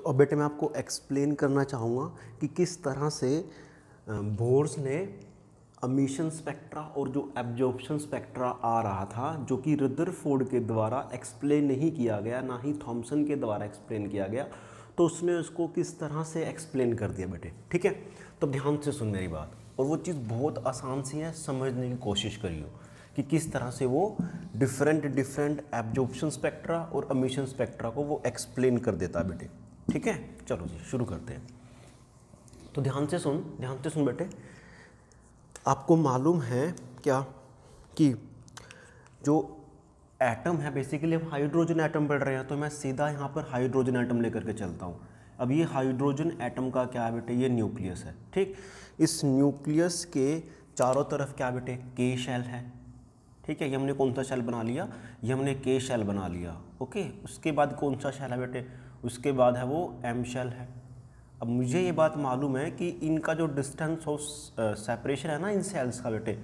अब बेटे मैं आपको एक्सप्लेन करना चाहूँगा कि किस तरह से बोर्स ने एमिशन स्पेक्ट्रा और जो एब्जॉर्प्शन स्पेक्ट्रा आ रहा था, जो कि रदरफोर्ड के द्वारा एक्सप्लेन नहीं किया गया, ना ही थॉमसन के द्वारा एक्सप्लेन किया गया, तो उसने उसको किस तरह से एक्सप्लेन कर दिया बेटे। ठीक है, तो ध्यान से सुन मेरी बात, और वो चीज़ बहुत आसान सी है, समझने की कोशिश करियो कि किस तरह से वो डिफरेंट एब्जॉर्प्शन स्पेक्ट्रा और एमिशन स्पेक्ट्रा को वो एक्सप्लेन कर देता है बेटे। ठीक है, चलो जी शुरू करते हैं। तो ध्यान से सुन बेटे। आपको मालूम है क्या कि जो एटम है, बेसिकली हम हाइड्रोजन एटम पढ़ रहे हैं, तो मैं सीधा यहाँ पर हाइड्रोजन एटम लेकर के चलता हूँ। अब ये हाइड्रोजन एटम का क्या है बेटे, ये न्यूक्लियस है। ठीक, इस न्यूक्लियस के चारों तरफ क्या बेटे, के शेल है। ठीक है, ये हमने कौन सा शेल बना लिया, ये हमने के शेल बना लिया। ओके, उसके बाद कौन सा शेल है बेटे, उसके बाद है वो एम शेल है। अब मुझे ये बात मालूम है कि इनका जो डिस्टेंस ऑफ सेपरेशन है ना इन सेल्स का बेटे,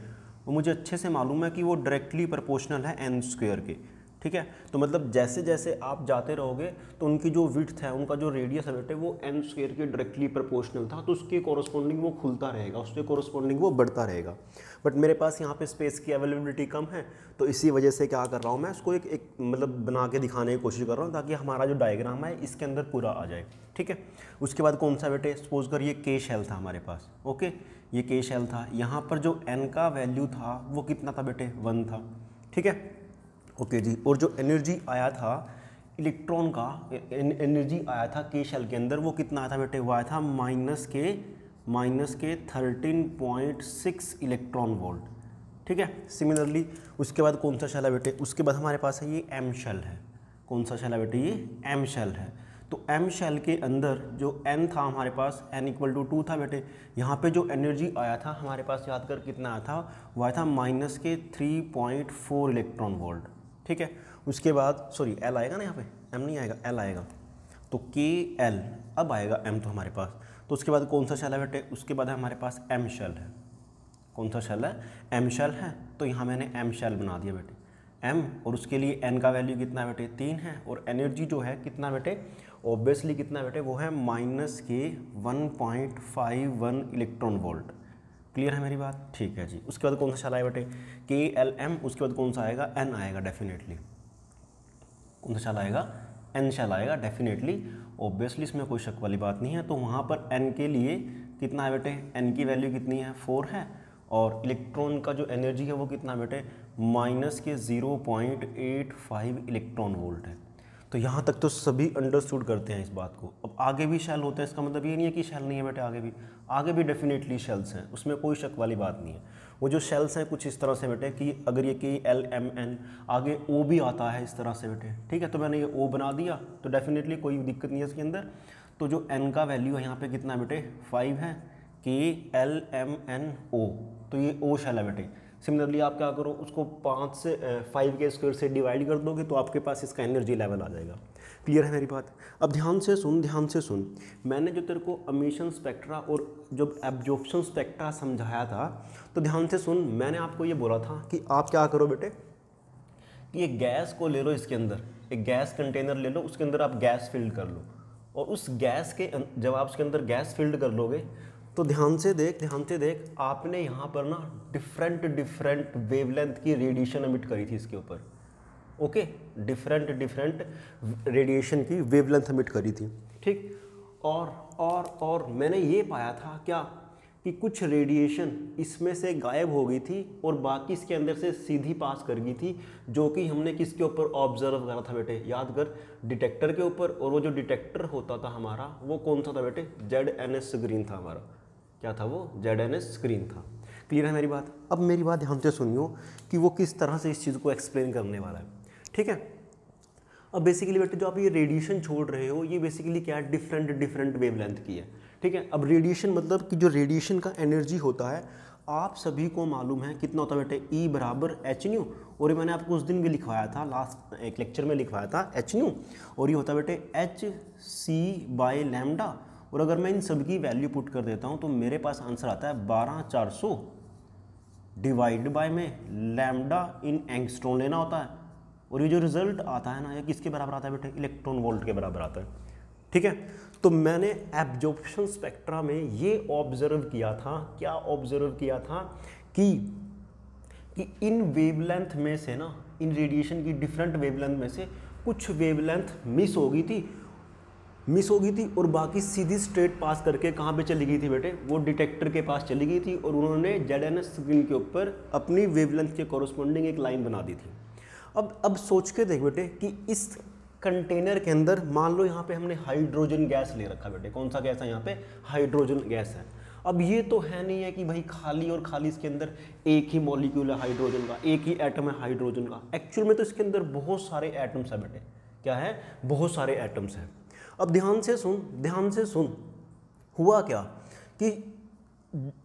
वो मुझे अच्छे से मालूम है कि वो डायरेक्टली प्रोपोर्शनल है एन स्क्वायर के। ठीक है, तो मतलब जैसे जैसे आप जाते रहोगे तो उनकी जो विड्थ है, उनका जो रेडियस है बेटे, वो एन स्क्वायर के डायरेक्टली प्रोपोर्शनल था, तो उसके कॉरस्पॉन्डिंग वो खुलता रहेगा, उसके कॉरस्पॉन्डिंग वो बढ़ता रहेगा। बट मेरे पास यहाँ पे स्पेस की अवेलेबिलिटी कम है, तो इसी वजह से क्या कर रहा हूँ मैं, उसको एक मतलब बना के दिखाने की कोशिश कर रहा हूँ, ताकि हमारा जो डायग्राम है इसके अंदर पूरा आ जाए। ठीक है, उसके बाद कौन सा बेटे, सपोज कर ये के शेल था हमारे पास। ओके, ये के शेल था, यहाँ पर जो एन का वैल्यू था वो कितना था बेटे, 1 था। ठीक है, ओके जी, और जो एनर्जी आया था इलेक्ट्रॉन का, एनर्जी आया था के शेल के अंदर, वो कितना आया था बेटे, वो आया था माइनस के 13.6 इलेक्ट्रॉन वोल्ट। ठीक है, सिमिलरली उसके बाद कौन सा शेल है बेटे, उसके बाद हमारे पास है ये एम शेल है। कौन सा शेल है बेटे, ये एम शेल है। तो एम शेल के अंदर जो एन था हमारे पास, एन इक्वल टू 2 था बेटे। यहाँ पे जो एनर्जी आया था हमारे पास, याद कर कितना आया था, वो आया था माइनस के 3.4 इलेक्ट्रॉन वोल्ट। ठीक है, उसके बाद सॉरी एल आएगा ना, यहाँ पे एम नहीं आएगा, एल आएगा, तो के एल, अब आएगा एम तो हमारे पास। तो उसके बाद कौन सा शेल है बेटे, उसके बाद हमारे पास एम शेल है। कौन सा शेल है, एम शेल है। तो यहाँ मैंने एम शेल बना दिया बेटे, एम, और उसके लिए एन का वैल्यू कितना बेटे, 3 है, और एनर्जी जो है कितना बेटे, ऑब्वियसली कितना बेटे, वो है माइनस के 1.51 इलेक्ट्रॉन वोल्ट। क्लियर है मेरी बात, ठीक है जी। उसके बाद कौन सा शेल आएगा बेटे, के एल एम, उसके बाद कौन सा आएगा, एन आएगा डेफिनेटली। कौन सा शेल आएगा, एन शेल आएगा डेफिनेटली, ऑब्वियसली इसमें कोई शक वाली बात नहीं है। तो वहाँ पर एन के लिए कितना है बेटे, एन की वैल्यू कितनी है, 4 है, और इलेक्ट्रॉन का जो एनर्जी है वो कितना बेटे, माइनस के 0.85 इलेक्ट्रॉन वोल्ट है। तो यहाँ तक तो सभी अंडरस्टूड करते हैं इस बात को। अब आगे भी शेल होते हैं, इसका मतलब ये नहीं है कि शेल नहीं है बेटे, आगे भी डेफिनेटली शेल्स हैं, उसमें कोई शक वाली बात नहीं है। वो जो शेल्स हैं कुछ इस तरह से बेटे कि अगर ये के एल एम एन, आगे ओ भी आता है इस तरह से बेटे। ठीक है, तो मैंने ये ओ बना दिया, तो डेफिनेटली कोई दिक्कत नहीं है इसके अंदर। तो जो एन का वैल्यू है यहाँ पे कितना बेटे, 5 है, के एल एम एन ओ, तो ये ओ शेल है बेटे। सिमिलरली आप क्या करो, उसको 5 के स्क्वायर से डिवाइड कर दोगे तो आपके पास इसका एनर्जी लेवल आ जाएगा। क्लियर है मेरी बात। अब ध्यान से सुन, मैंने जो तेरे को एमिशन स्पेक्ट्रा और जब एब्जॉर्प्शन स्पेक्ट्रा समझाया था, तो ध्यान से सुन, मैंने आपको ये बोला था कि आप क्या करो बेटे, कि एक गैस को ले लो, इसके अंदर एक गैस कंटेनर ले लो, उसके अंदर आप गैस फिल्ड कर लो, और उस गैस के जब आप उसके अंदर गैस फिल्ड कर लोगे, तो ध्यान से देख, आपने यहाँ पर ना डिफरेंट वेवलेंथ की रेडिएशन एमिट करी थी इसके ऊपर। ओके, डिफरेंट रेडिएशन की वेवलेंथ एमिट करी थी। ठीक, और मैंने ये पाया था क्या, कि कुछ रेडिएशन इसमें से गायब हो गई थी और बाकी इसके अंदर से सीधी पास कर गई थी, जो कि हमने किसके ऊपर ऑब्जर्व करा था बेटे, याद कर, डिटेक्टर के ऊपर। और वो जो डिटेक्टर होता था हमारा, वो कौन सा था बेटे, ZNS स्क्रीन था हमारा। क्या था वो, ZNS स्क्रीन था। क्लियर है मेरी बात। अब मेरी बात ध्यान से सुनियो कि वो किस तरह से इस चीज़ को एक्सप्लेन करने वाला है। ठीक है, अब बेसिकली बेटे जो आप ये रेडिएशन छोड़ रहे हो, ये बेसिकली क्या है, डिफरेंट वेवलेंथ की है। ठीक है, अब रेडिएशन मतलब कि जो रेडिएशन का एनर्जी होता है, आप सभी को मालूम है कितना होता है बेटे, E बराबर एच न्यू। और ये मैंने आपको उस दिन भी लिखवाया था, लास्ट एक लेक्चर में लिखवाया था एच न्यू, और ये होता है बेटे HC/λ। और अगर मैं इन सब की वैल्यू पुट कर देता हूँ तो मेरे पास आंसर आता है 12400 डिवाइड बाय में लैम्डा इन एंगस्ट्रॉन लेना होता है। और ये जो रिजल्ट आता है ना, ये किसके बराबर आता है बेटे, इलेक्ट्रॉन वोल्ट के बराबर आता है। ठीक है। तो मैंने एब्जॉर्प्शन स्पेक्ट्रा में ये ऑब्जर्व किया था, क्या ऑब्जर्व किया था कि इन वेवलेंथ में से ना, इन रेडिएशन की डिफरेंट वेवलेंथ में से कुछ वेवलेंथ मिस हो गई थी और बाकी सीधी स्ट्रेट पास करके कहाँ पे चली गई थी बेटे, वो डिटेक्टर के पास चली गई थी और उन्होंने ZNS स्क्रीन के ऊपर अपनी वेवलेंथ के कॉरस्पॉन्डिंग एक लाइन बना दी थी। अब सोच के देख बेटे कि इस कंटेनर के अंदर मान लो यहाँ पे हमने हाइड्रोजन गैस ले रखा बेटे, कौन सा गैस है यहाँ पे, हाइड्रोजन गैस है। अब ये तो है नहीं है कि भाई खाली और खाली इसके अंदर एक ही मॉलिक्यूल है हाइड्रोजन का, एक ही एटम है हाइड्रोजन का। एक्चुअल में तो इसके अंदर बहुत सारे एटम्स है बेटे, क्या है, बहुत सारे एटम्स हैं। अब ध्यान से सुन, हुआ क्या कि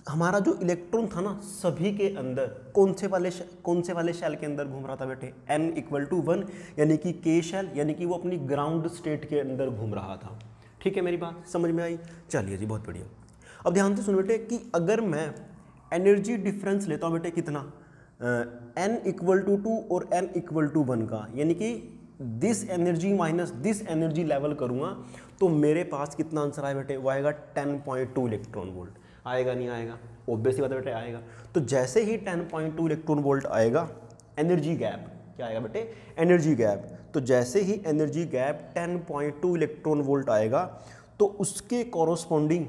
हमारा जो इलेक्ट्रॉन था ना, सभी के अंदर कौन से वाले शेल के अंदर घूम रहा था बेटे, n=1 यानी कि K शेल, यानी कि वो अपनी ग्राउंड स्टेट के अंदर घूम रहा था। ठीक है, मेरी बात समझ में आई? चलिए जी, बहुत बढ़िया। अब ध्यान से सुन बेटे कि अगर मैं एनर्जी डिफरेंस लेता हूँ बेटे कितना, n=2 और n=1 का, यानी कि this energy minus this energy level करूँगा तो मेरे पास कितना आंसर आया बेटे, वो आएगा 10.2 इलेक्ट्रॉन वोल्ट। आएगा नहीं आएगा? ऑब्वियसली बात है बेटे, आएगा। तो जैसे ही 10.2 इलेक्ट्रॉन वोल्ट आएगा, एनर्जी गैप क्या आएगा बेटे, एनर्जी गैप। तो जैसे ही एनर्जी गैप 10.2 इलेक्ट्रॉन वोल्ट आएगा तो उसके कॉरस्पॉन्डिंग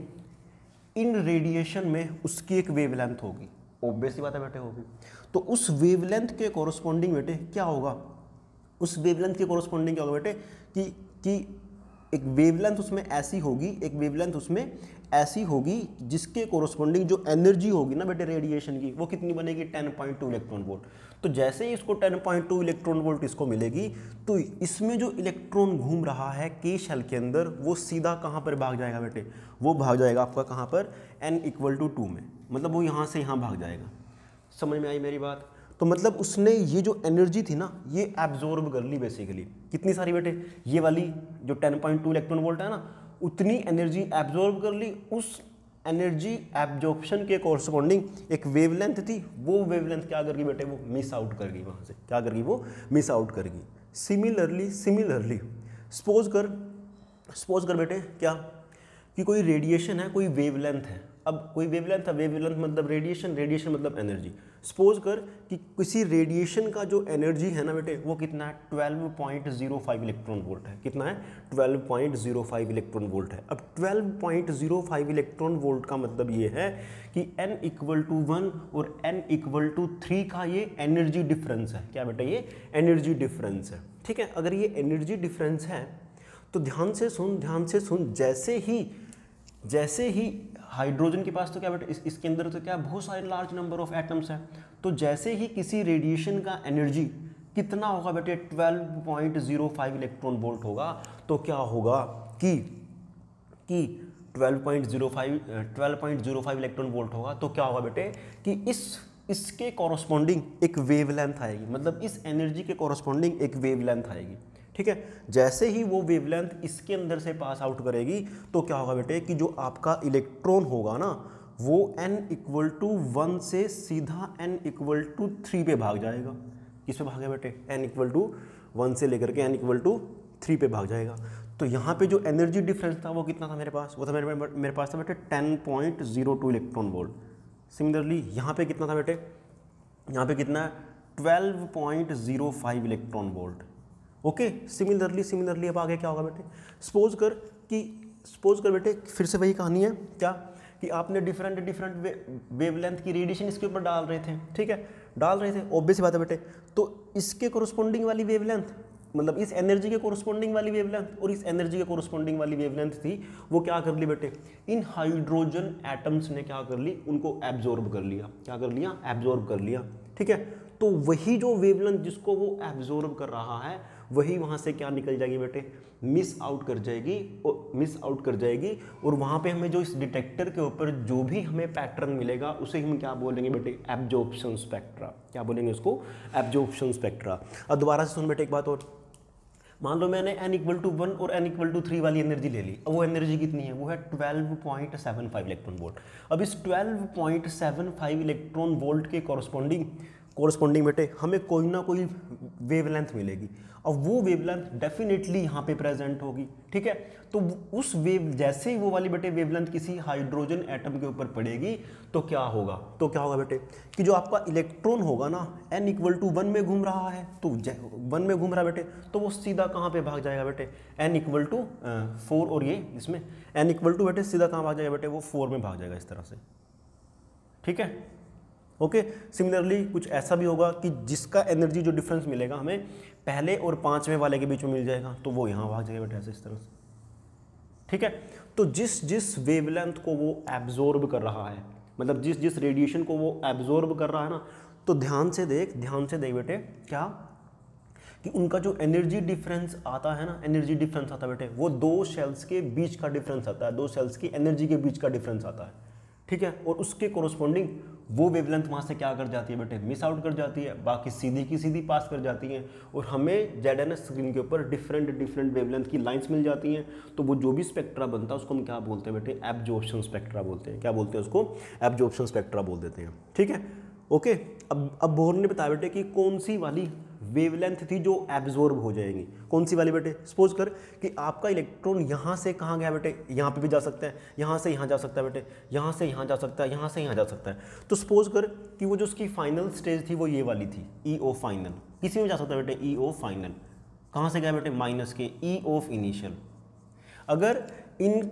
इन रेडिएशन में उसकी एक वेवलेंथ होगी, ऑब्वियसली बात है बेटे, होगी। तो उस वेवलेंथ के कॉरस्पॉन्डिंग बेटे क्या होगा, उस वेवलेंथ के कॉरस्पॉन्डिंग क्या होगा बेटे कि एक वेवलेंथ उसमें ऐसी होगी, एक वेवलेंथ उसमें ऐसी होगी जिसके कोरस्पॉन्डिंग जो एनर्जी होगी ना बेटे रेडिएशन की, वो कितनी बनेगी, 10.2 इलेक्ट्रॉन वोल्ट। तो जैसे ही इसको 10.2 इलेक्ट्रॉन वोल्ट इसको मिलेगी तो इसमें जो इलेक्ट्रॉन घूम रहा है K शेल के अंदर, वो सीधा कहाँ पर भाग जाएगा बेटे, वो भाग जाएगा आपका कहाँ पर, n=2 में, मतलब वो यहाँ से यहाँ भाग जाएगा। समझ में आई मेरी बात? तो मतलब उसने ये जो एनर्जी थी ना, ये एब्जॉर्ब कर ली बेसिकली। कितनी सारी बेटे, ये वाली जो 10.2 इलेक्ट्रॉन वोल्ट है ना, उतनी एनर्जी एब्जॉर्ब कर ली। उस एनर्जी एब्जॉर्प्शन के कॉरस्पॉन्डिंग एक वेवलेंथ थी, वो वेवलेंथ क्या कर गई बेटे, वो मिस आउट कर गई, वहाँ से क्या कर गई, वो मिस आउट कर गई। सिमिलरली सपोज कर बेटे क्या कि कोई रेडिएशन है, कोई वेवलेंथ है। अब कोई वेवलेंथ है, वेवलेंथ मतलब रेडिएशन, रेडिएशन मतलब एनर्जी। सपोज कर कि किसी रेडिएशन का जो एनर्जी है ना बेटे, वो कितना है, 12.05 इलेक्ट्रॉन वोल्ट है। कितना है, 12.05 इलेक्ट्रॉन वोल्ट है। अब 12.05 इलेक्ट्रॉन वोल्ट का मतलब ये है कि n=1 और n=3 का ये एनर्जी डिफरेंस है। क्या बेटा, ये एनर्जी डिफरेंस है। ठीक है, अगर ये एनर्जी डिफरेंस है तो ध्यान से सुन, जैसे ही हाइड्रोजन के पास तो क्या बेटा, इसके अंदर तो क्या बहुत सारे लार्ज नंबर ऑफ एटम्स हैं। तो जैसे ही किसी रेडिएशन का एनर्जी कितना होगा बेटे, 12.05 इलेक्ट्रॉन वोल्ट होगा, तो क्या होगा कि 12.05 इलेक्ट्रॉन वोल्ट होगा, तो क्या होगा बेटे कि इसके कॉरस्पॉन्डिंग एक वेवलेंथ आएगी, मतलब इस एनर्जी के कॉरस्पॉन्डिंग एक वेवलेंथ आएगी। ठीक है, जैसे ही वो वेवलेंथ इसके अंदर से पास आउट करेगी तो क्या होगा बेटे कि जो आपका इलेक्ट्रॉन होगा ना, वो n=1 से सीधा n=3 पे भाग जाएगा। किस पे भागेगा बेटे, n=1 से लेकर के n=3 पे भाग जाएगा। तो यहाँ पे जो एनर्जी डिफरेंस था वो कितना था मेरे पास, वो था मेरे पास था बेटे 10.02 इलेक्ट्रॉन वोल्ट। सिमिलरली यहाँ पे कितना था बेटे, यहाँ पे कितना है, 12.05 इलेक्ट्रॉन वोल्ट। ओके, सिमिलरली अब आगे क्या होगा बेटे, सपोज कर बेटे फिर से वही कहानी है क्या कि आपने डिफरेंट वेवलेंथ की रेडिएशन इसके ऊपर डाल रहे थे। ठीक है, डाल रहे थे, ऑब्वियस बात है बेटे। तो इसके कोरस्पॉन्डिंग वाली वेवलेंथ, मतलब इस एनर्जी के कोरस्पॉन्डिंग वाली वेवलेंथ और इस एनर्जी के कोरस्पॉन्डिंग वाली वेवलेंथ थी, वो क्या कर ली बेटे, इन हाइड्रोजन एटम्स ने क्या कर ली, उनको एब्जॉर्ब कर लिया। क्या कर लिया, एब्जॉर्ब कर लिया। ठीक है, तो वही जो वेवलेंथ जिसको वो एब्जॉर्ब कर रहा है, वही वहाँ से क्या निकल जाएगी बेटे, मिस आउट कर जाएगी और वहाँ पे हमें जो इस डिटेक्टर के ऊपर जो भी हमें पैटर्न मिलेगा उसे हम क्या बोलेंगे बेटे, एब्जॉर्प्शन स्पेक्ट्रा। क्या बोलेंगे उसको, एब्जॉर्प्शन स्पेक्ट्रा। अब दोबारा से सुन बेटे एक बात और, मान लो मैंने n=1 और n=3 वाली एनर्जी ले ली। अब वो एनर्जी कितनी है, वो है 12.75 इलेक्ट्रॉन वोल्ट। अब इस 12.75 इलेक्ट्रॉन वोल्ट के कॉरस्पॉन्डिंग बेटे हमें कोई ना कोई वेवलेंथ मिलेगी। अब वो वेवलेंथ डेफिनेटली यहाँ पे प्रेजेंट होगी, ठीक है। तो उस वेव जैसे ही वो वाली बेटे वेवलेंथ किसी हाइड्रोजन एटम के ऊपर पड़ेगी तो क्या होगा, बेटे कि जो आपका इलेक्ट्रॉन होगा ना n = 1 में घूम रहा है, तो 1 में घूम रहा है बेटे, तो वो सीधा कहाँ पे भाग जाएगा बेटे, n = 4, और ये इसमें n = बेटे सीधा कहाँ भाग जाएगा बेटे, वो 4 में भाग जाएगा इस तरह से, ठीक है। ओके, सिमिलरली कुछ ऐसा भी होगा कि जिसका एनर्जी जो डिफरेंस मिलेगा हमें पहले और 5वें वाले के बीच में मिल जाएगा, तो वो यहाँ भाग जाएगा बेटे ऐसे इस तरह से, ठीक है। तो जिस वेवलेंथ को वो एब्जॉर्ब कर रहा है, मतलब जिस रेडिएशन को वो एब्जॉर्ब कर रहा है ना, तो ध्यान से देख बेटे क्या कि उनका जो एनर्जी डिफरेंस आता है ना, एनर्जी डिफरेंस आता है बेटे, वो 2 शेल्स के बीच का डिफरेंस आता है, 2 शेल्स की एनर्जी के बीच का डिफरेंस आता है, ठीक है। और उसके कोरोस्पोंडिंग वो वेवलेंथ वहाँ से क्या कर जाती है बेटे, मिस आउट कर जाती है, बाकी सीधी की सीधी पास कर जाती हैं, और हमें ZNS स्क्रीन के ऊपर डिफरेंट वेवलेंथ की लाइंस मिल जाती हैं। तो वो जो भी स्पेक्ट्रा बनता है उसको हम क्या बोलते हैं बेटे, एब्जॉर्प्शन स्पेक्ट्रा बोलते हैं। क्या बोलते हैं उसको, एब्जॉर्प्शन स्पेक्ट्रा बोल देते हैं, ठीक है। ओके, अब बोर ने बताया बेटे कि कौन सी वाली वेवलेंथ थी जो एब्जॉर्ब हो जाएगी, कौन सी वाली बेटे। सपोज कर कि आपका इलेक्ट्रॉन यहाँ से कहाँ गया बेटे, यहाँ पे भी जा सकता है, यहाँ से यहाँ जा सकता है बेटे, यहाँ से यहाँ जा सकता है, यहाँ से यहाँ जा सकता है। तो सपोज कर कि वो जो उसकी फाइनल स्टेज थी वो ये वाली थी, EO फाइनल, किसी में जा सकता है बेटे EO फाइनल, कहाँ से गया बेटे, माइनस के E ऑफ इनिशियल। अगर इन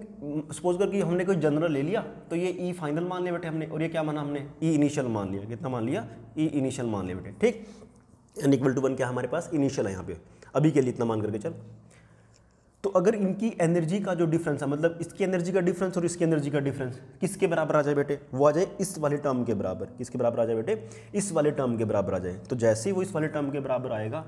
सपोज कर कि हमने कोई जनरल ले लिया तो ये E फाइनल मान लिया बेटे हमने, और ये क्या माना हमने, E इनिशियल मान लिया, कितना मान लिया, E इनिशियल मान लिया बेटे, ठीक। n = 1 क्या हमारे पास इनिशियल है यहाँ पे, अभी के लिए इतना मान करके चल। तो अगर इनकी एनर्जी का जो डिफरेंस है, मतलब इसकी एनर्जी का डिफरेंस और इसकी एनर्जी का डिफरेंस किसके बराबर आ जाए बेटे, वो आ जाए इस वाले टर्म के बराबर, किसके बराबर आ जाए बेटे, इस वाले टर्म के बराबर आ जाए। तो जैसे ही वो इस वाले टर्म के बराबर आएगा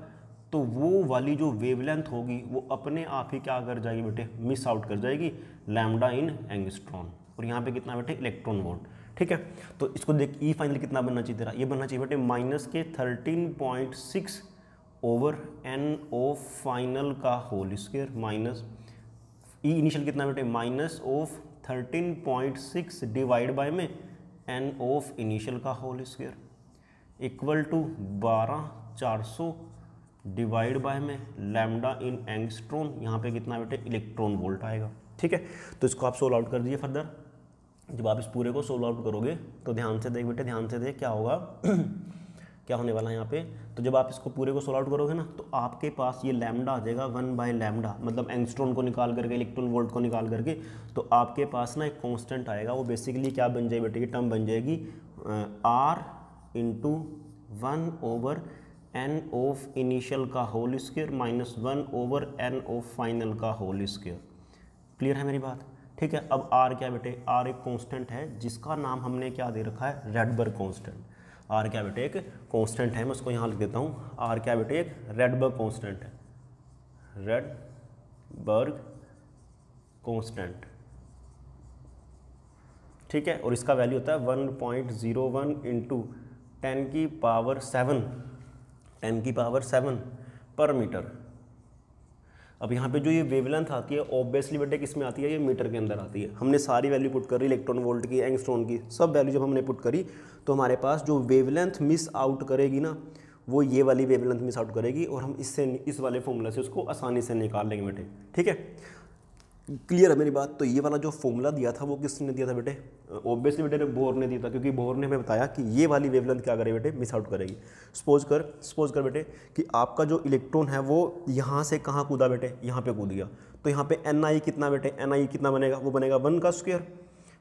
तो वो वाली जो वेवलेंथ होगी वो अपने आप ही क्या कर जाएगी बेटे, मिस आउट कर जाएगी, लैम्डा इन एंगस्ट्रॉन। और यहाँ पे कितना बेटे, इलेक्ट्रॉन वोल्ट, ठीक है। तो इसको देख, E फाइनल कितना बनना चाहिए तेरा, ये बनना चाहिए बेटे -13.6 ओवर n ऑफ फाइनल का whole square, minus E initial कितना बेटे, -13.6 डिवाइड बाय में n ऑफ इनिशियल का whole square equal to 12400 divide by में लैम्डा इन एंगस्ट्रॉन, यहाँ पे कितना बेटे, इलेक्ट्रॉन वोल्ट आएगा, ठीक है। तो इसको आप सोल्व आउट कर दीजिए फर्दर। जब आप इस पूरे को सोल्व आउट करोगे तो ध्यान से देख बेटे, ध्यान से देख क्या होगा क्या होने वाला है यहाँ पे। तो जब आप इसको पूरे को सोल्व आउट करोगे ना तो आपके पास ये लैम्डा आ जाएगा 1/λ, मतलब एंगस्ट्रॉन को निकाल करके, इलेक्ट्रॉन वोल्ट को निकाल करके, तो आपके पास ना एक कांस्टेंट आएगा, वो बेसिकली क्या बन जाएगी बेटे, ये टर्म बन जाएगी R × 1/n ऑफ इनिशियल का whole square minus 1/n of final का होल स्क्वायर। क्लियर है मेरी बात, ठीक है। अब R क्या बेटे, R एक कांस्टेंट है जिसका नाम हमने क्या दे रखा है, रेडबर्ग कांस्टेंट। R क्या बेटे, एक कांस्टेंट है, मैं उसको यहाँ लिख देता हूँ, R क्या बेटे, एक रेडबर्ग कांस्टेंट है, रेडबर्ग कांस्टेंट, ठीक है। और इसका वैल्यू होता है 1.01 × 10⁻7 पर मीटर। अब यहाँ पे जो ये वेवलेंथ आती है ऑब्वियसली बेटे किस में आती है, ये मीटर के अंदर आती है। हमने सारी वैल्यू पुट करी, इलेक्ट्रॉन वोल्ट की, एंगस्ट्रॉन की, सब वैल्यू जब हमने पुट करी तो हमारे पास जो वेवलेंथ मिस आउट करेगी ना, वो ये वाली वेवलेंथ मिस आउट करेगी, और हम इससे इस वाले फॉर्मूला से उसको आसानी से निकाल लेंगे बेटे, ठीक है। क्लियर है मेरी बात। तो ये वाला जो फॉर्मूला दिया था वो किसने दिया था बेटे, ऑब्वियसली बेटे बोर ने दिया था, क्योंकि बोर ने हमें बताया कि ये वाली वेवलेंथ क्या करेगी बेटे, मिस आउट करेगी। सपोज कर बेटे कि आपका जो इलेक्ट्रॉन है वो यहाँ से कहाँ कूदा बेटे, यहाँ पे कूद गया, तो यहाँ पे Ni कितना बेटे, Ni कितना बनेगा, वो बनेगा 1 का स्क्वायर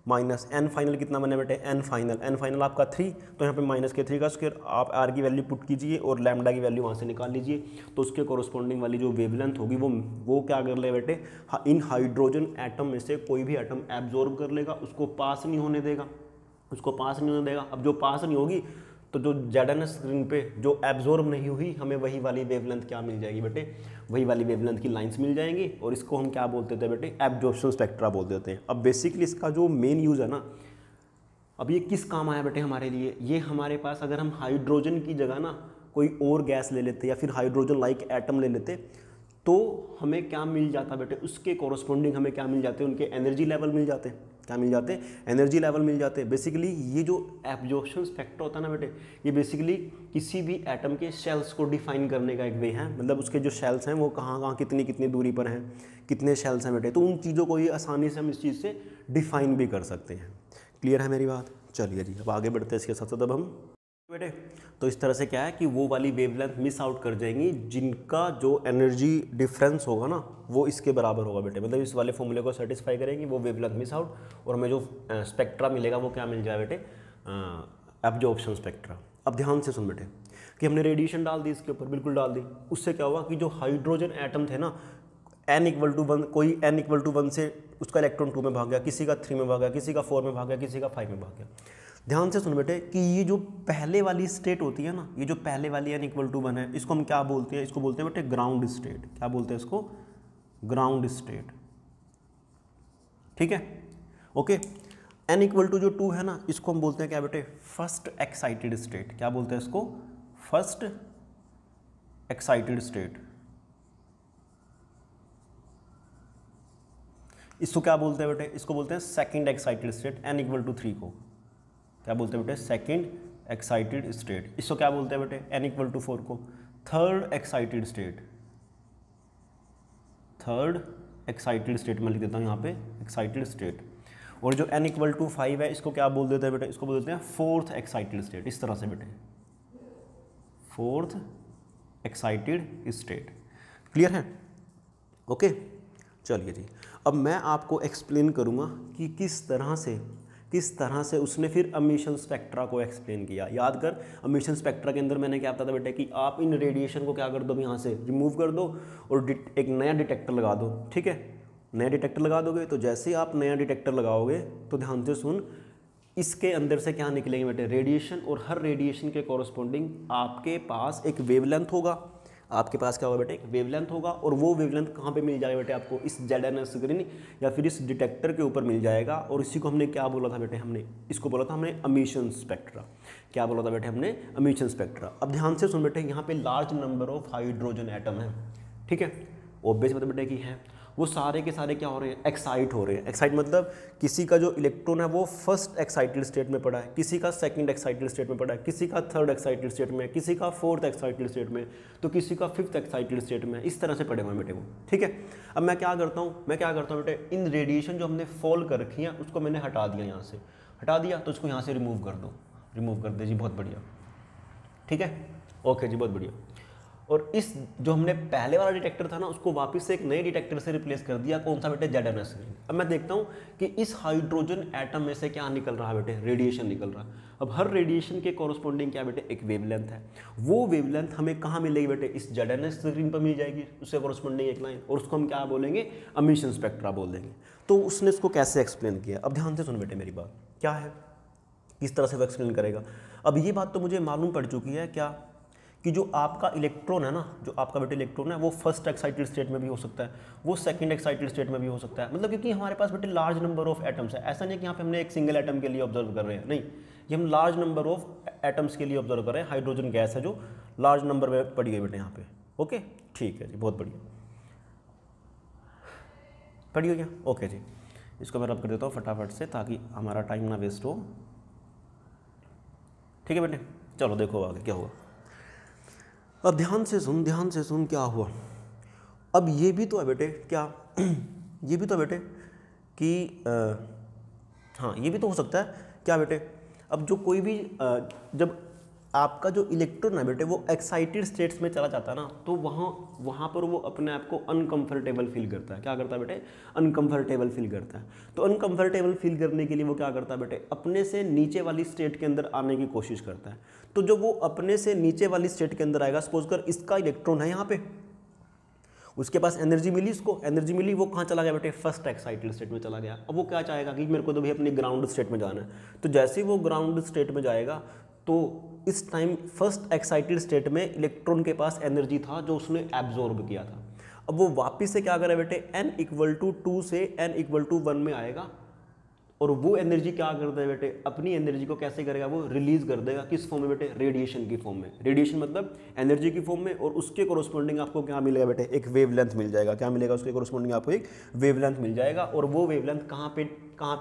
माइनस n फाइनल कितना बने बेटे, n फाइनल आपका 3, तो यहाँ पे -3 का स्क्वायर। आप R की वैल्यू पुट कीजिए और लैम्डा की वैल्यू वहाँ से निकाल लीजिए, तो उसके कोरोस्पोंडिंग वाली जो वेवलेंथ होगी वो क्या कर ले बेटे, इन हाइड्रोजन एटम में से कोई भी एटम एब्जॉर्ब कर लेगा, उसको पास नहीं होने देगा। अब जो पास नहीं होगी तो जो ZNS स्क्रीन पे जो एब्जॉर्ब नहीं हुई, हमें वही वाली वेवलेंथ क्या मिल जाएगी बेटे, वही वाली वेवलेंथ की लाइंस मिल जाएंगी, और इसको हम क्या बोलते थे बेटे, एब्जॉर्प्शन स्पेक्ट्रा बोल देते हैं। अब बेसिकली इसका जो मेन यूज़ है ना, अब ये किस काम आया बेटे हमारे लिए, ये हमारे पास अगर हम हाइड्रोजन की जगह ना कोई और गैस ले लेते या फिर हाइड्रोजन लाइक एटम ले लेते तो हमें क्या मिल जाता बेटे, उसके कॉरस्पॉन्डिंग हमें क्या मिल जाते हैं, उनके एनर्जी लेवल मिल जाते हैं। क्या मिल जाते हैं? एनर्जी लेवल मिल जाते हैं। बेसिकली ये जो एब्जॉर्प्शन स्पेक्ट्रा होता है ना बेटे, ये बेसिकली किसी भी एटम के शेल्स को डिफाइन करने का एक वे है। मतलब उसके जो शेल्स हैं वो कहाँ कहाँ कितनी कितनी दूरी पर हैं, कितने शेल्स हैं बेटे, तो उन चीज़ों को ये आसानी से हम इस चीज़ से डिफाइन भी कर सकते हैं। क्लियर है मेरी बात? चलिए जी, अब आगे बढ़ते हैं इसके साथ साथ। अब हम बेटे तो इस तरह से क्या है कि वो वाली वेवलेंथ मिस आउट कर जाएंगी जिनका जो एनर्जी डिफरेंस होगा ना वो इसके बराबर होगा बेटे। मतलब इस वाले फॉर्मूले को सेटिस्फाई करेंगी, वो वेवलेंथ मिस आउट, और हमें जो स्पेक्ट्रा मिलेगा वो क्या मिल जाए बेटे, एब्जॉर्प्शन स्पेक्ट्रा। अब ध्यान से सुन बेटे कि हमने रेडिएशन डाल दी इसके ऊपर, बिल्कुल डाल दी। उससे क्या हुआ कि जो हाइड्रोजन एटम थे ना, n=1, कोई n=1 से उसका इलेक्ट्रॉन 2 में भाग गया, किसी का 3 में भाग गया, किसी का 4 में भाग गया, किसी का 5 में भाग गया। ध्यान से सुन बेटे कि ये जो पहले वाली स्टेट होती है ना, ये जो पहले वाली n=1 है, इसको हम क्या बोलते हैं? इसको बोलते हैं बेटे ग्राउंड स्टेट। क्या बोलते हैं इसको? Ground state. ठीक है, ओके। n=2 है ना, इसको हम बोलते हैं क्या बेटे? First excited state. क्या बोलते हैं इसको? First excited state. इसको क्या बोलते हैं बेटे? इसको बोलते हैं सेकंड एक्साइटेड स्टेट। n=3 को क्या बोलते हैं बेटे? Second excited state. इसको क्या बोलते हैं बेटे? n=4 को third excited state. Third excited state मैं लिख देता हूँ यहाँ पे, एक्साइटेड स्टेट। और जो n=5 है इसको क्या बोल देते हैं बेटे? इसको बोल देते हैं फोर्थ एक्साइटेड स्टेट। इस तरह से बेटे, फोर्थ एक्साइटेड स्टेट। क्लियर है? ओके, चलिए जी। अब मैं आपको एक्सप्लेन करूँगा कि किस तरह से उसने फिर एमिशन स्पेक्ट्रा को एक्सप्लेन किया। याद कर, एमिशन स्पेक्ट्रा के अंदर मैंने क्या बताया था बेटे कि आप इन रेडिएशन को क्या कर दो, यहाँ से रिमूव कर दो और एक नया डिटेक्टर लगा दो। ठीक है, नया डिटेक्टर लगा दोगे तो जैसे ही आप नया डिटेक्टर लगाओगे तो ध्यान से सुन, इसके अंदर से क्या निकलेंगे बेटे? रेडिएशन। और हर रेडिएशन के कॉरस्पॉन्डिंग आपके पास एक वेवलेंथ होगा। आपके पास क्या होगा बेटे? एक वेवलेंथ होगा। और वो वेवलेंथ कहाँ पे मिल जाएगा बेटे आपको? इस ZNS स्क्रीन या फिर इस डिटेक्टर के ऊपर मिल जाएगा। और इसी को हमने क्या बोला था बेटे? हमने इसको बोला था हमने एमिशन स्पेक्ट्रा। क्या बोला था बेटे हमने? Emission spectra. अब ध्यान से सुन बेटे, यहाँ पे large number of hydrogen atom है। ठीक है, ऑब्वियस मतलब बेटे कि है, वो सारे के सारे क्या हो रहे हैं? एक्साइट हो रहे हैं। एक्साइट मतलब किसी का जो इलेक्ट्रॉन है वो फर्स्ट एक्साइटेड स्टेट में पड़ा है, किसी का सेकंड एक्साइटेड स्टेट में पड़ा है, किसी का थर्ड एक्साइटेड स्टेट में, किसी का फोर्थ एक्साइटेड स्टेट में, तो किसी का फिफ्थ एक्साइटेड स्टेट में। इस तरह से पड़े हुए बेटे वो। ठीक है, अब मैं क्या करता हूँ बेटे, इन रेडिएशन जो हमने फॉल कर रखी है उसको मैंने हटा दिया। यहाँ से हटा दिया तो इसको यहाँ से रिमूव कर दो। रिमूव कर दे जी, बहुत बढ़िया। ठीक है, ओके जी, बहुत बढ़िया। और इस जो हमने पहले वाला डिटेक्टर था ना, उसको वापस से एक नए डिटेक्टर से रिप्लेस कर दिया। कौन सा बेटे? ZNS। अब मैं देखता हूँ कि इस हाइड्रोजन एटम में से क्या निकल रहा है बेटे? रेडिएशन निकल रहा है। अब हर रेडिएशन के कॉरस्पॉन्डिंग क्या बेटे? एक वेवलेंथ है। वो वेवलेंथ हमें कहाँ मिलेगी बेटे? इस ZNS स्क्रीन पर मिल जाएगी, उससे कॉरस्पॉन्डिंग एक लाइन, और उसको हम क्या बोलेंगे? एमिशन स्पेक्ट्रा बोल देंगे। तो उसने इसको कैसे एक्सप्लेन किया? अब ध्यान से सुन बेटे मेरी बात, क्या है, किस तरह से वो एक्सप्लेन करेगा। अब ये बात तो मुझे मालूम पड़ चुकी है क्या, कि जो आपका इलेक्ट्रॉन है ना, जो आपका बेटे इलेक्ट्रॉन है, वो फर्स्ट एक्साइटेड स्टेट में भी हो सकता है, वो सेकंड एक्साइटेड स्टेट में भी हो सकता है। मतलब क्योंकि हमारे पास बेटे लार्ज नंबर ऑफ एटम्स है। ऐसा नहीं कि यहाँ पे हमने एक सिंगल एटम के लिए ऑब्जर्व कर रहे हैं, नहीं, ये हम लार्ज नंबर ऑफ एटम्स के लिए ऑब्जर्व कर रहे हैं। हाइड्रोजन गैस है जो लार्ज नंबर में पड़ी है बेटे यहाँ पे। ओके, ठीक है जी, बहुत बढ़िया, पड़ी हो गया। ओके जी, इसको मैं रब कर देता हूँ फटाफट से ताकि हमारा टाइम ना वेस्ट हो। ठीक है बेटे, चलो देखो आगे क्या हुआ। अब ध्यान से सुन क्या हुआ। अब ये भी तो है बेटे क्या, ये भी तो है बेटे कि हाँ, ये भी तो हो सकता है क्या बेटे, अब जो कोई भी जब आपका जो इलेक्ट्रॉन है बेटे वो एक्साइटेड स्टेट्स में चला जाता है ना, तो वहाँ पर वो अपने आप को अनकंफर्टेबल फील करता है। क्या करता है बेटे? अनकंफर्टेबल फील करता है। तो अनकंफर्टेबल फील करने के लिए वो क्या करता है बेटे? अपने से नीचे वाली स्टेट के अंदर आने की कोशिश करता है। तो जब वो अपने से नीचे वाली स्टेट के अंदर आएगा, सपोज कर इसका इलेक्ट्रॉन है यहाँ पे, उसके पास एनर्जी मिली, इसको एनर्जी मिली, वो कहाँ चला गया बेटे? फर्स्ट एक्साइटेड स्टेट में चला गया। अब वो क्या चाहेगा कि मेरे को तो भी अपनी ग्राउंड स्टेट में जाना है। तो जैसे ही वो ग्राउंड स्टेट में जाएगा तो इस टाइम फर्स्ट एक्साइटेड स्टेट में इलेक्ट्रॉन के पास एनर्जी था जो उसने एब्जॉर्ब किया था। अब वो वापस से क्या करे बेटे? n=2 से n=1 में आएगा, और वो एनर्जी क्या करता है बेटे, अपनी एनर्जी को कैसे करेगा, वो रिलीज कर देगा। किस फॉर्म में बेटे, रेडिएशन की फॉर्म में। रेडिएशन मतलब एनर्जी की फॉर्म में, और उसके कोरोस्पोंडिंग आपको क्या मिलेगा बेटे, एक वेवलेंथ मिल जाएगा। क्या मिलेगा, उसके कोरोस्पोंडिंग आपको एक वेवलेंथ मिल जाएगा। और वो वेवलेंथ कहाँ पे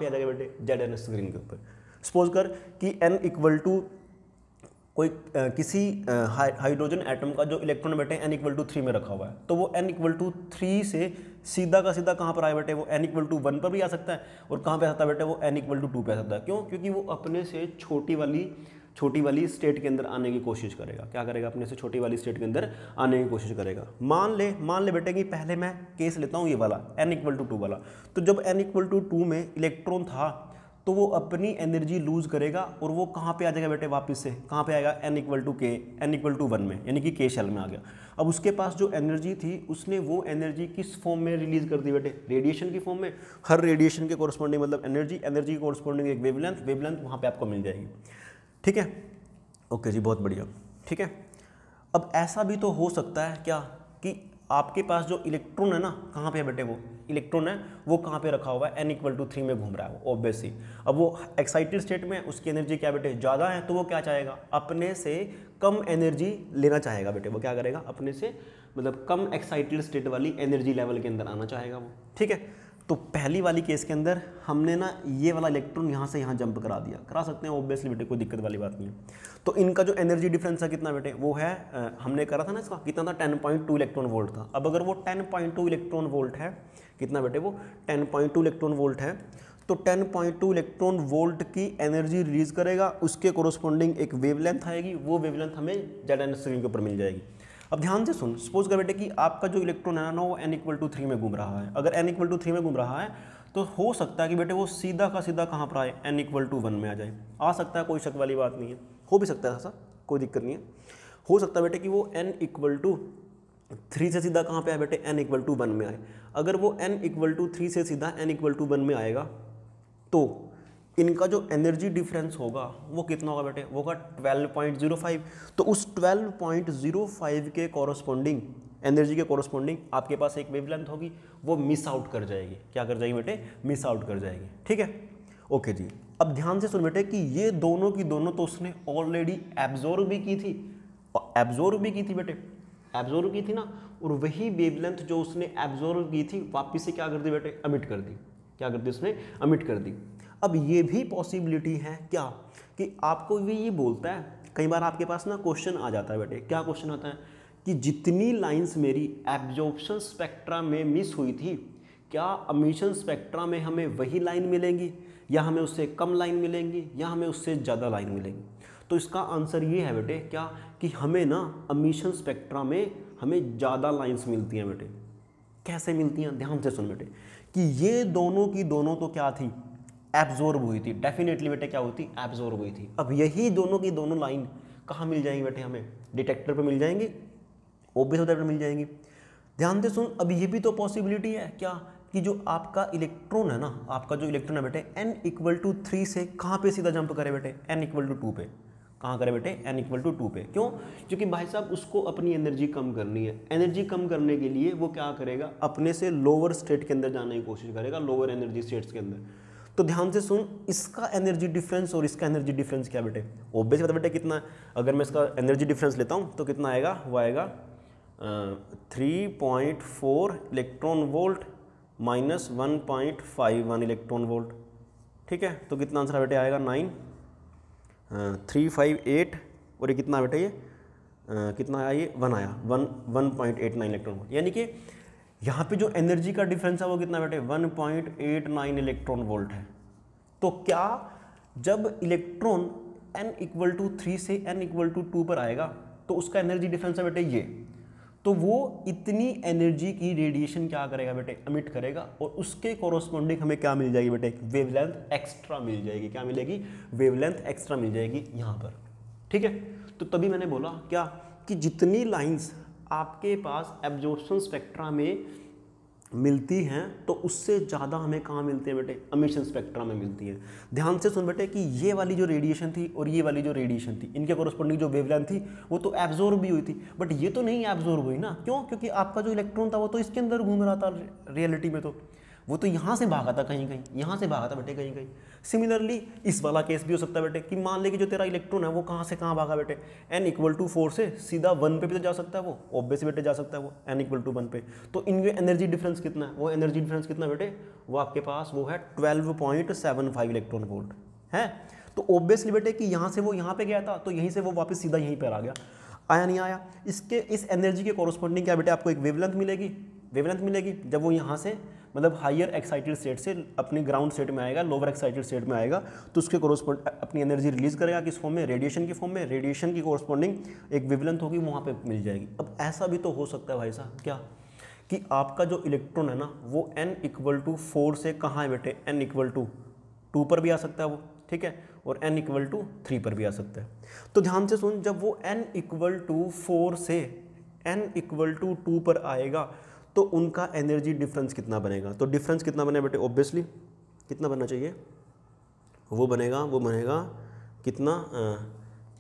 आ जाएगा बेटे, जेड एन स्क्रीन के ऊपर। सपोज कर कि n इक्वल टू कोई किसी हाइड्रोजन एटम का जो इलेक्ट्रॉन बेटे n इक्वल टू 3 में रखा हुआ है, तो वो n इक्वल टू 3 से सीधा का सीधा कहाँ पर आए बेटे, वो n इक्वल टू 1 पर भी आ सकता है, और कहाँ पे आ सकता है बेटे, वो n इक्वल टू 2 पे आ सकता है। क्यों, क्योंकि वो अपने से छोटी वाली स्टेट के अंदर आने की कोशिश करेगा। क्या करेगा, अपने से छोटी वाली स्टेट के अंदर आने की कोशिश करेगा। मान ले बेटे कि पहले मैं केस लेता हूँ ये वाला n इक्वल टू 2 वाला। तो जब n इक्वल टू 2 में इलेक्ट्रॉन था, तो वो अपनी एनर्जी लूज करेगा, और वो कहाँ पे आ जाएगा बेटे, वापस से कहाँ पे आएगा, n इक्वल टू 1 में, यानी कि k शेल में आ गया। अब उसके पास जो एनर्जी थी, उसने वो एनर्जी किस फॉर्म में रिलीज कर दी बेटे, रेडिएशन की फॉर्म में। हर रेडिएशन के कोरस्पॉन्डिंग मतलब एनर्जी की कोरस्पॉन्डिंग एक वेवलेंथ वहाँ पे आपको मिल जाएगी। ठीक है, ओके जी, बहुत बढ़िया। ठीक है, अब ऐसा भी तो हो सकता है क्या कि आपके पास जो इलेक्ट्रॉन है ना, कहाँ पे है बेटे, वो इलेक्ट्रॉन है वो कहाँ पे रखा हुआ है, n इक्वल टू 3 में घूम रहा है वो, ऑब्वियसली। अब वो एक्साइटेड स्टेट में, उसकी एनर्जी क्या बेटे, ज़्यादा है, तो वो क्या चाहेगा, अपने से कम एनर्जी लेना चाहेगा बेटे। वो क्या करेगा, अपने से मतलब कम एक्साइटेड स्टेट वाली एनर्जी लेवल के अंदर आना चाहेगा वो। ठीक है, तो पहली वाली केस के अंदर हमने ना ये वाला इलेक्ट्रॉन यहाँ से यहाँ जंप करा दिया, करा सकते हैं ऑब्वियसली बेटे, कोई दिक्कत वाली बात नहीं है। तो इनका जो एनर्जी डिफरेंस है कितना बेटे, वो है हमने करा था ना इसका, कितना था, 10.2 इलेक्ट्रॉन वोल्ट था। अब अगर वो 10.2 इलेक्ट्रॉन वोल्ट है, कितना बेटे, वो 10.2 इलेक्ट्रॉन वोल्ट है, तो 10.2 इलेक्ट्रॉन वोल्ट की एनर्जी रिलीज करेगा, उसके कोरोस्पोंडिंग एक वेवलेंथ आएगी, वो वेवलेंथ हमें जेड एन स्क्रीन के ऊपर मिल जाएगी। अब ध्यान से सुन, सपोज कर बेटे कि आपका जो इलेक्ट्रॉन है ना, वो n इक्वल टू 3 में घूम रहा है। अगर n इक्वल टू 3 में घूम रहा है, तो हो सकता है कि बेटे वो सीधा का सीधा कहाँ पर आए, n इक्वल टू 1 में आ जाए। आ सकता है, कोई शक वाली बात नहीं है, हो भी सकता है ऐसा, कोई दिक्कत नहीं है। हो सकता है बेटे कि वो n इक्वल टू 3 से सीधा कहाँ पे आए बेटे, n इक्वल टू 1 में आए। अगर वो n इक्वल टू 3 से सीधा n इक्वल टू 1 में आएगा, तो इनका जो एनर्जी डिफरेंस होगा वो कितना होगा बेटे, वो होगा 12.05। तो उस 12.05 के कॉरस्पॉन्डिंग एनर्जी के कॉरस्पॉन्डिंग आपके पास एक वेवलेंथ होगी, वो मिस आउट कर जाएगी। क्या कर जाएगी बेटे, मिस आउट कर जाएगी। ठीक है, ओके जी। अब ध्यान से सुन बेटे कि ये दोनों की दोनों तो उसने ऑलरेडी एब्जॉर्ब भी की थी, और एब्जॉर्ब भी की थी बेटे, एब्जॉर्ब की थी ना, और वही वेवलेंथ जो उसने एब्जॉर्ब की थी वापिस से क्या कर दी बेटे, अमिट कर दी। क्या कर दी उसने, अमिट कर दी। अब ये भी पॉसिबिलिटी है क्या कि आपको भी ये बोलता है, कई बार आपके पास ना क्वेश्चन आ जाता है बेटे, क्या क्वेश्चन आता है कि जितनी लाइंस मेरी एब्जॉर्प्शन स्पेक्ट्रा में मिस हुई थी, क्या एमिशन स्पेक्ट्रा में हमें वही लाइन मिलेंगी, या हमें उससे कम लाइन मिलेंगी, या हमें उससे ज़्यादा लाइन मिलेंगी। तो इसका आंसर ये है बेटे क्या, कि हमें ना एमिशन स्पेक्ट्रा में हमें ज़्यादा लाइंस मिलती हैं बेटे। कैसे मिलती हैं, ध्यान से सुन बेटे कि ये दोनों की दोनों तो क्या थी, एब्जॉर्ब हुई थी। डेफिनेटली बेटे क्या हुई थी, एब्जॉर्ब हुई थी। अब यही दोनों की दोनों लाइन कहाँ मिल जाएंगी बेटे, हमें डिटेक्टर पे मिल जाएंगी, ऑब्वियस होता है मिल जाएंगी। ध्यान से सुन, अब ये भी तो पॉसिबिलिटी है क्या कि जो आपका इलेक्ट्रॉन है ना, आपका जो इलेक्ट्रॉन है बेटे n इक्वल टू 3 से कहाँ पे सीधा जंप करे बेटे, n इक्वल टू 2 पे। कहाँ करे बेटे, n इक्वल टू 2 पे। क्यों, क्योंकि भाई साहब उसको अपनी एनर्जी कम करनी है। एनर्जी कम करने के लिए वो क्या करेगा, अपने से लोअर स्टेट के अंदर जाने की कोशिश करेगा, लोअर एनर्जी स्टेट्स के अंदर। तो ध्यान से सुन, इसका एनर्जी डिफरेंस और इसका एनर्जी डिफरेंस क्या बेटे, ऑब्वियस बता बेटे कितना है। अगर मैं इसका एनर्जी डिफरेंस लेता हूँ तो कितना आएगा, वो आएगा 3.4 electron volt minus 1.51 electron volt. ठीक है, तो कितना आंसर बेटे आएगा 358, और ये कितना बेटे, ये कितना आया, ये 1 आया, 1.89 इलेक्ट्रॉन वोल्ट। यानी कि यहाँ पे जो एनर्जी का डिफरेंस है वो कितना बेटे, 1.89 इलेक्ट्रॉन वोल्ट है। तो क्या जब इलेक्ट्रॉन n इक्वल टू 3 से n इक्वल टू 2 पर आएगा, तो उसका एनर्जी डिफरेंस है बेटे ये, तो वो इतनी एनर्जी की रेडिएशन क्या करेगा बेटे, एमिट करेगा, और उसके कोरोस्पोंडिंग हमें क्या मिल जाएगी बेटे, वेवलेंथ एक्स्ट्रा मिल जाएगी। क्या मिलेगी, वेवलेंथ एक्स्ट्रा मिल जाएगी यहाँ पर। ठीक है, तो तभी मैंने बोला क्या कि जितनी लाइंस आपके पास एब्जॉर्प्शन स्पेक्ट्रा में मिलती हैं, तो उससे ज़्यादा हमें कहाँ मिलती है बेटे, एमिशन स्पेक्ट्रा में मिलती है। ध्यान से सुन बेटे कि ये वाली जो रेडिएशन थी और ये वाली जो रेडिएशन थी, इनके कोरस्पोंडिंग जो वेवलेंथ थी वो तो एब्जॉर्ब भी हुई थी, बट ये तो नहीं एब्जॉर्ब हुई ना। क्यों, क्योंकि आपका जो इलेक्ट्रॉन था वो तो इसके अंदर घूम रहा था रियलिटी में। तो वो तो यहाँ से भागा था कहीं कहीं, यहाँ से भागा था बेटे कहीं कहीं। सिमिलरली इस वाला केस भी हो सकता है बेटे कि मान ले कि जो तेरा इलेक्ट्रॉन है वो कहाँ से कहाँ भागा बेटे, n=4 से सीधा 1 पे भी तो जा सकता है, वो ऑब्वियस बेटे जा सकता है वो n=1 पे। तो इनके एनर्जी डिफरेंस कितना है, वो एनर्जी डिफरेंस कितना बेटे, वो आपके पास वो है 12.75 इलेक्ट्रॉन वोल्ट है। तो ऑब्वियसली बेटे कि यहाँ से वो यहाँ पे गया था, तो यहीं से वो वापस सीधा यहीं पर आ गया, आया नहीं आया। इसके इस एनर्जी के कॉरस्पॉन्डिंग क्या बेटे, आपको एक वेवलेंथ मिलेगी, वेवलेंथ मिलेगी जब वो यहाँ से मतलब हायर एक्साइटेड स्टेट से अपनी ग्राउंड स्टेट में आएगा, लोअर एक्साइटेड स्टेट में आएगा, तो उसके कॉरस्पॉन्ड अपनी एनर्जी रिलीज करेगा किस फॉर्म में, रेडिएशन की फॉर्म में। रेडिएशन की कॉरस्पॉन्डिंग एक वेवलेंथ होगी, वहाँ पे मिल जाएगी। अब ऐसा भी तो हो सकता है भाई साहब क्या, कि आपका जो इलेक्ट्रॉन है ना वो n=4 से कहाँ है बेटे, n=2 पर भी आ सकता है वो, ठीक है, और n=3 पर भी आ सकता है। तो ध्यान से सुन, जब वो n=4 से n=2 पर आएगा तो उनका एनर्जी डिफरेंस कितना बनेगा, तो डिफरेंस कितना बनेगा बेटे, ऑब्वियसली कितना बनना चाहिए, वो बनेगा कितना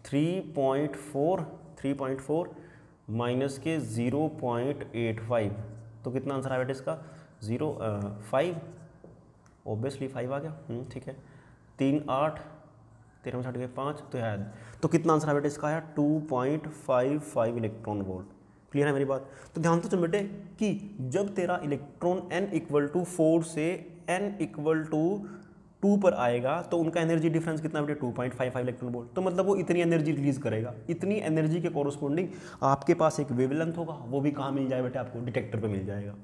3.4 माइनस के 0.85, तो कितना आंसर आया बेटे इसका 5, ऑब्वियसली 5 आ गया, ठीक है। 3 8 13 में 60 गए 5, तो है, तो कितना आंसर आया बेटे इसका आया 2.55 इलेक्ट्रॉन वोल्ट। क्लियर है मेरी बात। तो ध्यान से सुन बेटे कि जब तेरा इलेक्ट्रॉन n=4 से n=2 पर आएगा तो उनका एनर्जी डिफरेंस कितना बेटे 2.55 इलेक्ट्रॉन वोल्ट। तो मतलब वो इतनी एनर्जी रिलीज करेगा, इतनी एनर्जी के कॉरस्पॉन्डिंग आपके पास एक वेवलेंथ होगा, वो भी कहाँ मिल जाए बेटे, आपको डिटेक्टर पे मिल जाएगा।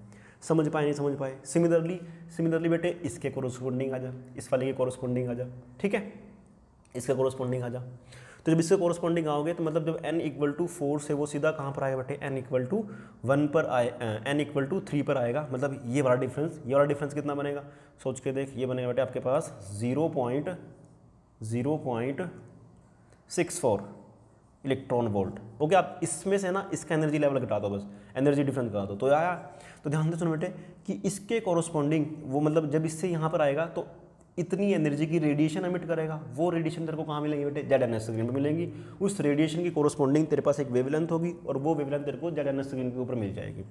समझ पाए नहीं समझ पाए। सिमिलरली बेटे इसके कॉरस्पॉन्डिंग आ जा, इस वाले के कॉरस्पॉन्डिंग आ जा, ठीक है, इसके कॉरस्पॉन्डिंग आ जा। तो जब इससे कॉरस्पॉन्डिंग आओगे तो मतलब जब n=4 से वो सीधा कहाँ पर आएगा बेटे, n=1 पर आए, n=3 पर आएगा, मतलब ये वाला डिफरेंस कितना बनेगा, सोच के देख, ये बनेगा बेटे आपके पास 0.64 इलेक्ट्रॉन वोल्ट। ओके, आप इसमें से ना इसका एनर्जी लेवल घटा दो, बस एनर्जी डिफरेंस घटा दो तो आया। तो ध्यान से सुनो बेटे कि इसके कॉरस्पॉन्डिंग वो मतलब जब इससे यहाँ पर आएगा तो इतनी एनर्जी की रेडिएशन एमिट करेगा, वो रेडिएशन तेरे को कहाँ मिलेंगे बेटे, ZNS स्क्रीन पे मिलेंगी। उस रेडिएशन की कॉरस्पॉन्डिंग तेरे पास एक वेवलेंथ होगी और वो वेवलेंथ तेरे को ZNS स्क्रीन के ऊपर मिल जाएगी।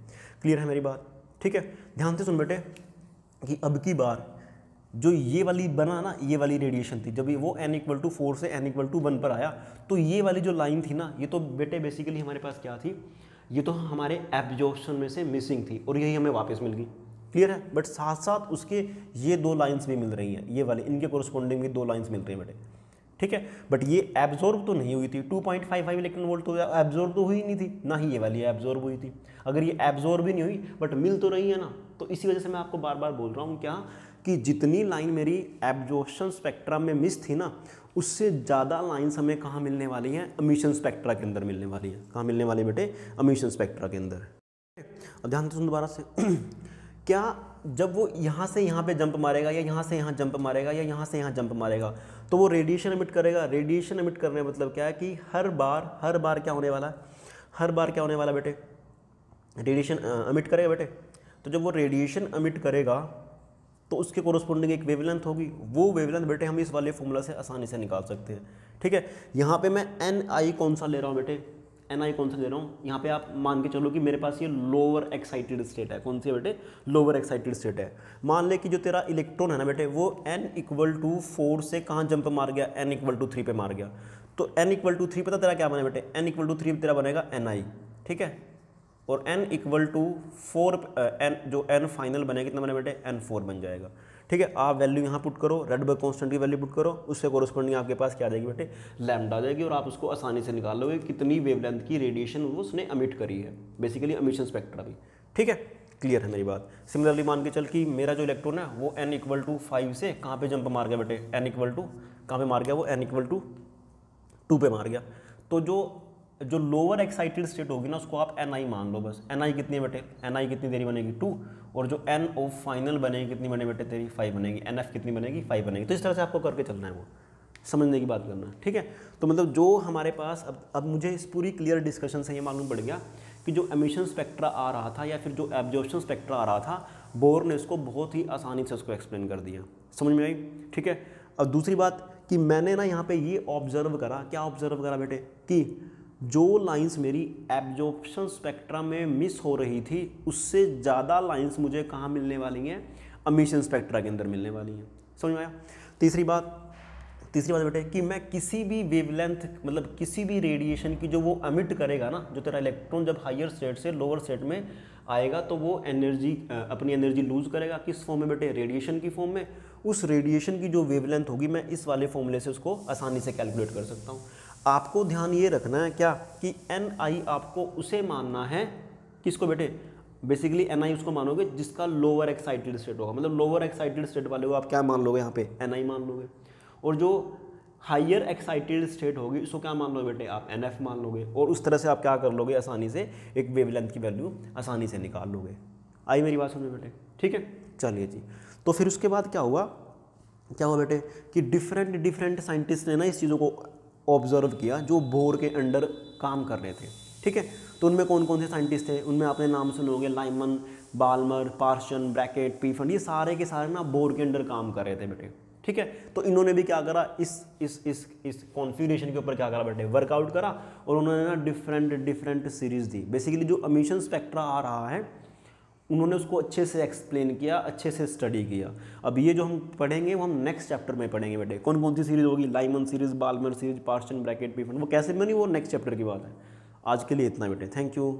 क्लियर है मेरी बात, ठीक है। ध्यान से सुन बेटे कि अब की बार जो ये वाली बना ना, ये वाली रेडिएशन थी, जब वो n=4 से n=1 पर आया तो ये वाली जो लाइन थी ना, ये तो बेटे बेसिकली हमारे पास क्या थी, ये तो हमारे एब्जॉर्प्शन में से मिसिंग थी और यही हमें वापस मिल गई। क्लियर है। बट साथ साथ उसके ये 2 लाइंस भी मिल रही हैं, ये वाली इनके कोरस्पॉन्डिंग भी 2 लाइंस मिल रही हैं बेटे, ठीक है। बट ये एब्जॉर्ब तो नहीं हुई थी, 2.55 इलेक्ट्रॉन वोल्ट तो एब्जॉर्ब तो हुई नहीं थी, ना ही ये वाली एब्जॉर्ब हुई थी। अगर ये एब्जॉर्ब भी नहीं हुई बट मिल तो रही है ना, तो इसी वजह से मैं आपको बार बार बोल रहा हूँ क्या, कि जितनी लाइन मेरी एब्जॉर्प्शन स्पेक्ट्रा में मिस थी ना, उससे ज़्यादा लाइंस हमें कहाँ मिलने वाली हैं, एमिशन स्पेक्ट्रा के अंदर मिलने वाली है। कहाँ मिलने वाली है बेटे, एमिशन स्पेक्ट्रा के अंदर। अब ध्यान से सुन दोबारा से क्या जब वो यहाँ से यहाँ पे जंप मारेगा या यहाँ से यहाँ जंप मारेगा या यहाँ से यहाँ जंप मारेगा तो वो रेडिएशन एमिट करेगा। रेडिएशन एमिट करने मतलब क्या है कि हर बार क्या होने वाला है, हर बार क्या होने वाला बेटे, रेडिएशन एमिट करेगा बेटे। तो जब वो रेडिएशन एमिट करेगा तो उसके कोरस्पॉन्डिंग एक वेवलेंथ होगी, वो वेवलेंथ बेटे हम इस वाले फॉर्मूला से आसानी से निकाल सकते हैं, ठीक है। यहाँ पे मैं Ni कौन सा ले रहा हूँ बेटे, Ni कौन सा ले रहा हूँ, यहाँ पे आप मान के चलो कि मेरे पास ये लोअर एक्साइटेड स्टेट है। कौन सी है बेटे, लोअर एक्साइटेड स्टेट है। मान ले कि जो तेरा इलेक्ट्रॉन है ना बेटे, वो n=4 से कहाँ जंप मार गया, n=3 पे मार गया। तो n=3 पता तेरा क्या बने बेटे, n=3 तेरा बनेगा Ni, ठीक है। और n=4 n जो n फाइनल बनेगा कितना बने बेटे, n4 बन जाएगा, ठीक है। आप वैल्यू यहाँ पुट करो, रेडबर्ग कांस्टेंट की वैल्यू पुट करो, उससे कोरस्पॉन्डिंग आपके पास क्या आ जाएगी बेटे, लैम्डा आ जाएगी। और आप उसको आसानी से निकाल लोगे कितनी वेवलेंथ की रेडिएशन उसने एमिट करी है, बेसिकली एमिशन स्पेक्ट्रा भी, ठीक है। क्लियर है मेरी बात। सिमिलरली मान के चल कि मेरा जो इलेक्ट्रॉन है वो n=5 से कहाँ पे जंप मार गया बेटे, कहाँ पे मार गया, वो n=2 पे मार गया। तो जो लोअर एक्साइटेड स्टेट होगी ना, उसको आप Ni मान लो बस। Ni कितनी है बेटे, Ni कितनी देरी बनेगी 2, और जो N ऑफ फाइनल बनेगी कितनी बने बेटे तेरी 5 बनेगी, NF कितनी बनेगी 5 बनेगी। तो इस तरह से आपको करके चलना है, वो समझने की बात करना है, ठीक है। तो मतलब जो हमारे पास अब मुझे इस पूरी क्लियर डिस्कशन से ये मालूम पड़ गया कि जो एमिशन स्पेक्ट्रा आ रहा था या फिर जो एब्जॉर्प्शन स्पेक्ट्रा आ रहा था, बोर ने इसको बहुत ही आसानी से उसको एक्सप्लेन कर दिया। समझ में आई, ठीक है। अब दूसरी बात कि मैंने ना यहाँ पे ये ऑब्जर्व करा, क्या ऑब्जर्व करा बेटे, कि जो लाइंस मेरी एब्जॉर्प्शन स्पेक्ट्रा में मिस हो रही थी उससे ज़्यादा लाइंस मुझे कहाँ मिलने वाली हैं, एमिशन स्पेक्ट्रा के अंदर मिलने वाली हैं। समझ में आया? तीसरी बात बेटे कि मैं किसी भी वेवलेंथ मतलब किसी भी रेडिएशन की जो वो एमिट करेगा ना, जो तेरा इलेक्ट्रॉन जब हायर स्टेट से लोअर स्टेट में आएगा तो वो एनर्जी अपनी एनर्जी लूज करेगा। किस फॉर्म में बेटे? रेडिएशन की फॉर्म में। उस रेडिएशन की जो वेवलेंथ होगी मैं इस वाले फॉर्मूले से उसको आसानी से कैलकुलेट कर सकता हूँ। आपको ध्यान ये रखना है क्या कि Ni आपको उसे मानना है, किसको बेटे? बेसिकली Ni उसको मानोगे जिसका लोअर एक्साइटेड स्टेट होगा, मतलब लोअर एक्साइटेड स्टेट वाले को आप क्या मान लोगे यहाँ पे? Ni मान लोगे। और जो हायर एक्साइटेड स्टेट होगी उसको क्या मान लोगे बेटे? आप NF मान लोगे। और उस तरह से आप क्या कर लोगे? आसानी से एक वेवलेंथ की वैल्यू आसानी से निकाल लोगे। आई मेरी बात समझ में बेटे? ठीक है, चलिए जी। तो फिर उसके बाद क्या हुआ बेटे कि डिफरेंट साइंटिस्ट ने ना इस चीज़ों को ऑब्जर्व किया जो बोर के अंडर काम कर रहे थे। ठीक है, तो उनमें कौन कौन से साइंटिस्ट थे? उनमें आपने नाम सुने होंगे, Lyman, Balmer, Paschen, Brackett, Pfund, ये सारे के सारे ना बोर के अंडर काम कर रहे थे बेटे। ठीक है, तो इन्होंने भी क्या करा, इस कॉन्फ़िगरेशन के ऊपर क्या करा बेटे? वर्कआउट करा। और उन्होंने ना डिफरेंट सीरीज दी। बेसिकली जो एमिशन स्पेक्ट्रा आ रहा है उन्होंने उसको अच्छे से एक्सप्लेन किया, अच्छे से स्टडी किया। अब ये जो हम पढ़ेंगे वो हम नेक्स्ट चैप्टर में पढ़ेंगे बेटे। कौन कौन सी सीरीज होगी? Lyman series, Balmer series, Paschen, Brackett, Pfund, वो कैसे बनी वो नेक्स्ट चैप्टर की बात है। आज के लिए इतना बेटे, थैंक यू।